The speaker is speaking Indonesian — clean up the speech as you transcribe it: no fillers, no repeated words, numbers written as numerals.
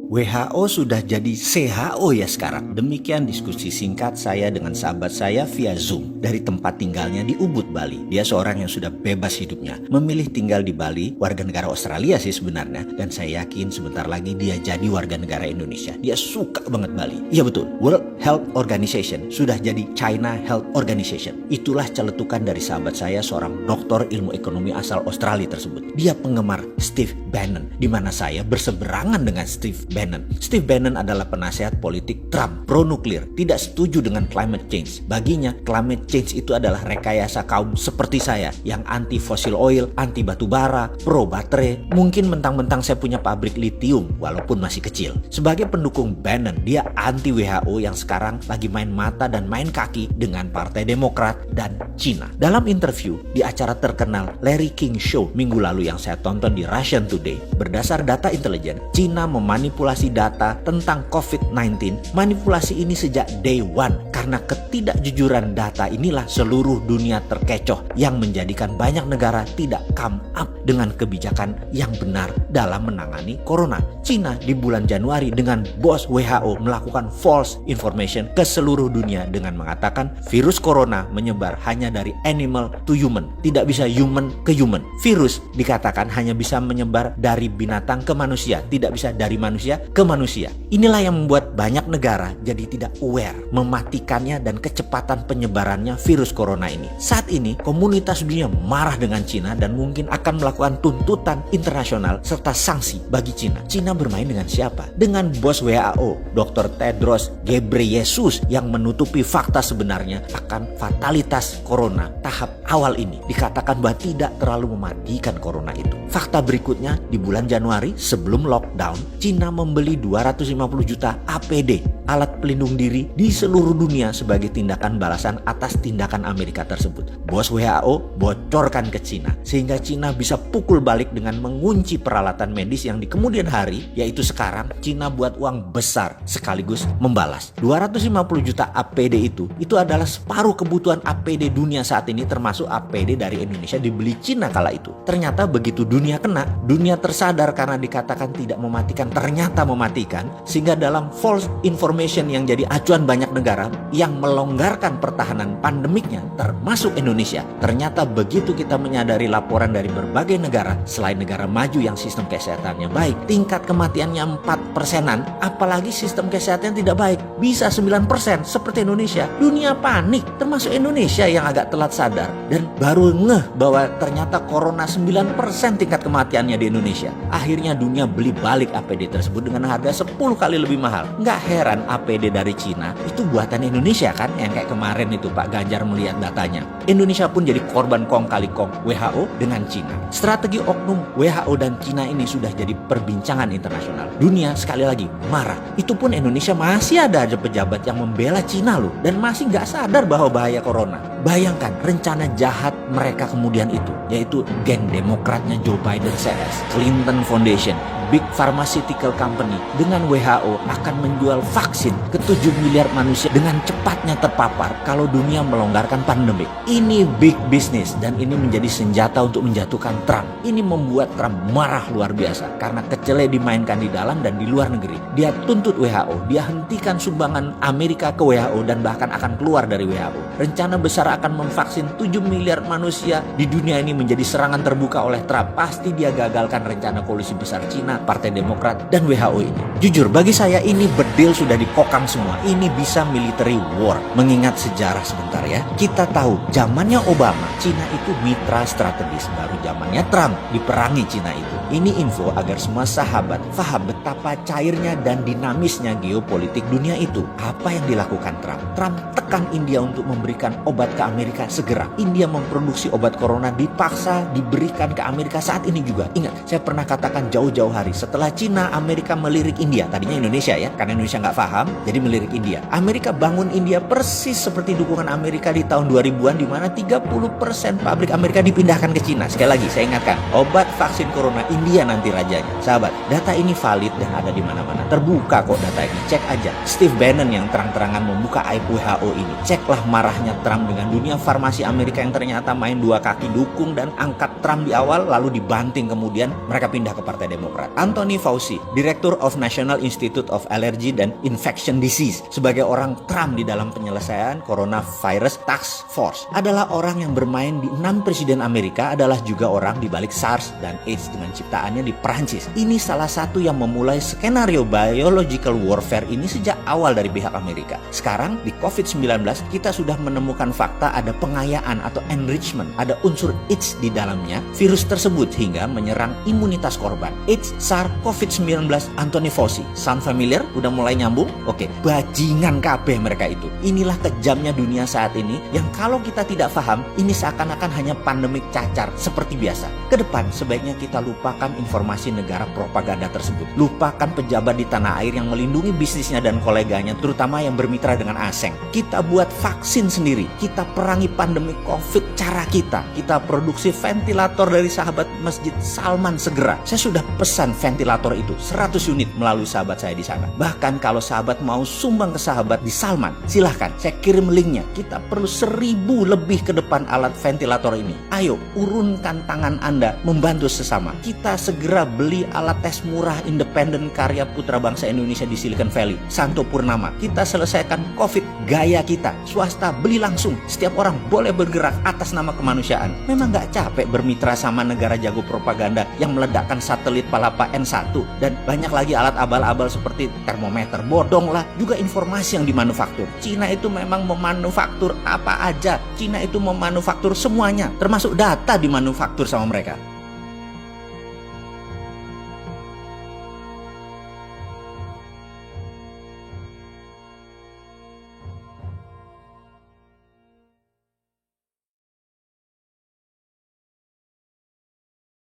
WHO sudah jadi WHO ya sekarang. Demikian diskusi singkat saya dengan sahabat saya via Zoom dari tempat tinggalnya di Ubud, Bali. Dia seorang yang sudah bebas hidupnya, memilih tinggal di Bali, warga negara Australia sih sebenarnya, dan saya yakin sebentar lagi dia jadi warga negara Indonesia. Dia suka banget Bali. Iya betul, World Health Organization sudah jadi China Health Organization. Itulah celetukan dari sahabat saya, seorang doktor ilmu ekonomi asal Australia tersebut. Dia penggemar Steve Bannon, di mana saya berseberangan dengan Steve Bannon. Steve Bannon adalah penasihat politik Trump, pro nuklir, tidak setuju dengan climate change. Baginya, climate change itu adalah rekayasa kaum seperti saya yang anti fossil oil, anti batu bara, pro baterai. Mungkin mentang-mentang saya punya pabrik litium walaupun masih kecil. Sebagai pendukung Bannon, dia anti WHO yang sekarang lagi main mata dan main kaki dengan Partai Demokrat dan Cina. Dalam interview di acara terkenal Larry King Show minggu lalu yang saya tonton di Russian Today, berdasar data intelijen, Cina memanipulasi data tentang COVID-19. Manipulasi ini sejak day one, karena ketidakjujuran data inilah seluruh dunia terkecoh yang menjadikan banyak negara tidak come up dengan kebijakan yang benar dalam menangani corona. Cina di bulan Januari dengan bos WHO melakukan false information ke seluruh dunia dengan mengatakan virus corona menyebar hanya dari animal to human, tidak bisa human ke human. Virus dikatakan hanya bisa menyebar dari binatang ke manusia, tidak bisa dari manusia ke manusia. Inilah yang membuat banyak negara jadi tidak aware, mematikannya dan kecepatan penyebarannya virus corona ini. Saat ini komunitas dunia marah dengan Cina dan mungkin akan melakukan tuntutan internasional serta sanksi bagi Cina. Cina bermain dengan siapa? Dengan bos WHO, Dr. Tedros Ghebreyesus, yang menutupi fakta sebenarnya akan fatalitas corona tahap awal ini. Dikatakan bahwa tidak terlalu mematikan corona itu. Fakta berikutnya, di bulan Januari sebelum lockdown, Cina membeli 250 juta APD, alat pelindung diri, di seluruh dunia sebagai tindakan balasan atas tindakan Amerika tersebut. Bos WHO bocorkan ke Cina, sehingga Cina bisa pukul balik dengan mengunci peralatan medis yang di kemudian hari, yaitu sekarang Cina buat uang besar sekaligus membalas. 250 juta APD itu adalah separuh kebutuhan APD dunia saat ini, termasuk APD dari Indonesia dibeli Cina kala itu. Ternyata begitu dunia kena, dunia tersadar karena dikatakan tidak mematikan, ternyata mematikan, sehingga dalam false information yang jadi acuan banyak negara yang melonggarkan pertahanan pandemiknya, termasuk Indonesia. Ternyata begitu kita menyadari laporan dari berbagai negara, selain negara maju yang sistem kesehatannya baik, tingkat kematiannya 4%-an, apalagi sistem kesehatan tidak baik, bisa 9% seperti Indonesia. Dunia panik, termasuk Indonesia yang agak telat sadar dan baru ngeh bahwa ternyata corona 9% tingkat kematiannya di Indonesia. Akhirnya dunia beli balik APD tersebut dengan harga 10 kali lebih mahal. Nggak heran APD dari Cina itu buatan Indonesia kan, yang kayak kemarin itu Pak Ganjar melihat datanya. Indonesia pun jadi korban kong kali kong WHO dengan Cina. Strategi oknum WHO dan Cina ini sudah jadi perbincangan internasional. Dunia sekali lagi marah. Itu pun Indonesia masih ada aja pejabat yang membela Cina loh, dan masih nggak sadar bahwa bahaya corona. Bayangkan rencana jahat mereka kemudian itu, yaitu geng demokratnya Joe Biden CS, Clinton Foundation, big pharmaceutical company dengan WHO akan menjual vaksin ke 7 miliar manusia dengan cepatnya terpapar kalau dunia melonggarkan pandemi. Ini big business dan ini menjadi senjata untuk menjatuhkan Trump. Ini membuat Trump marah luar biasa karena kecele dimainkan di dalam dan di luar negeri. Dia tuntut WHO, dia hentikan sumbangan Amerika ke WHO dan bahkan akan keluar dari WHO. Rencana besar akan memvaksin 7 miliar manusia di dunia ini menjadi serangan terbuka oleh Trump. Pasti dia gagalkan rencana koalisi besar Cina, Partai Demokrat, dan WHO ini. Jujur, bagi saya ini bedil sudah dikokang semua. Ini bisa military war. Mengingat sejarah sebentar ya. Kita tahu, zamannya Obama, Cina itu mitra strategis. Baru zamannya Trump, diperangi Cina itu. Ini info agar semua sahabat paham betapa cairnya dan dinamisnya geopolitik dunia itu. Apa yang dilakukan Trump? Trump tekan India untuk memberikan obat ke Amerika segera. India memproduksi obat corona dipaksa diberikan ke Amerika saat ini juga. Ingat, saya pernah katakan jauh-jauh hari setelah Cina, Amerika melirik India. Tadinya Indonesia ya, karena Indonesia nggak paham, jadi melirik India. Amerika bangun India persis seperti dukungan Amerika di tahun 2000-an, di mana 30% pabrik Amerika dipindahkan ke Cina. Sekali lagi, saya ingatkan, obat vaksin corona India nanti rajanya. Sahabat, data ini valid dan ada di mana-mana. Terbuka kok data ini, cek aja. Steve Bannon yang terang-terangan membuka aib WHO ini. Ceklah marahnya Trump dengan dunia farmasi Amerika yang ternyata main dua kaki dukung dan angkat Trump di awal, lalu dibanting kemudian mereka pindah ke Partai Demokrat. Anthony Fauci, Director of National Institute of Allergy and Infection Disease, sebagai orang Trump di dalam penyelesaian Coronavirus Task Force, adalah orang yang bermain di 6 presiden Amerika, adalah juga orang di balik SARS dan AIDS dengan ciptaannya di Perancis. Ini salah satu yang memulai skenario biological warfare ini sejak awal dari pihak Amerika. Sekarang di COVID-19 kita sudah menemukan fakta ada pengayaan atau enrichment, ada unsur AIDS di dalamnya virus tersebut hingga menyerang imunitas korban. AIDS, SARS, COVID-19, Anthony Fauci. Sound familiar? Udah mulai nyambung? Oke, bajingan kabeh mereka itu. Inilah kejamnya dunia saat ini yang kalau kita tidak paham, ini seakan-akan hanya pandemik cacar seperti biasa. Kedepan sebaiknya kita lupakan informasi negara propaganda tersebut. Lupakan pejabat di tanah air yang melindungi bisnisnya dan koleganya, terutama yang bermitra dengan asing. Kita buat vaksin sendiri. Kita perangi pandemi COVID cara kita. Kita produksi ventilator dari sahabat Masjid Salman segera. Saya sudah pesan ventilator itu 100 unit melalui sahabat saya di sana. Bahkan kalau sahabat mau sumbang ke sahabat di Salman, silahkan saya kirim linknya. Kita perlu 1000 lebih ke depan alat ventilator ini. Ayo urunkan tangan Anda membantu sesama. Kita segera beli alat tes murah independen karya putra bangsa Indonesia di Silicon Valley, Santo Purnama. Kita selesaikan COVID gaya kita. Swasta beli langsung. Setiap orang boleh bergerak atas nama kemanusiaan. Memang gak capek bermitra sama negara jago propaganda yang meledakkan satelit Palapa N1 dan banyak lagi alat abal-abal seperti termometer. Bodong lah, juga informasi yang dimanufaktur. Cina itu memang memanufaktur apa aja. Cina itu memanufaktur semuanya, termasuk data dimanufaktur sama mereka.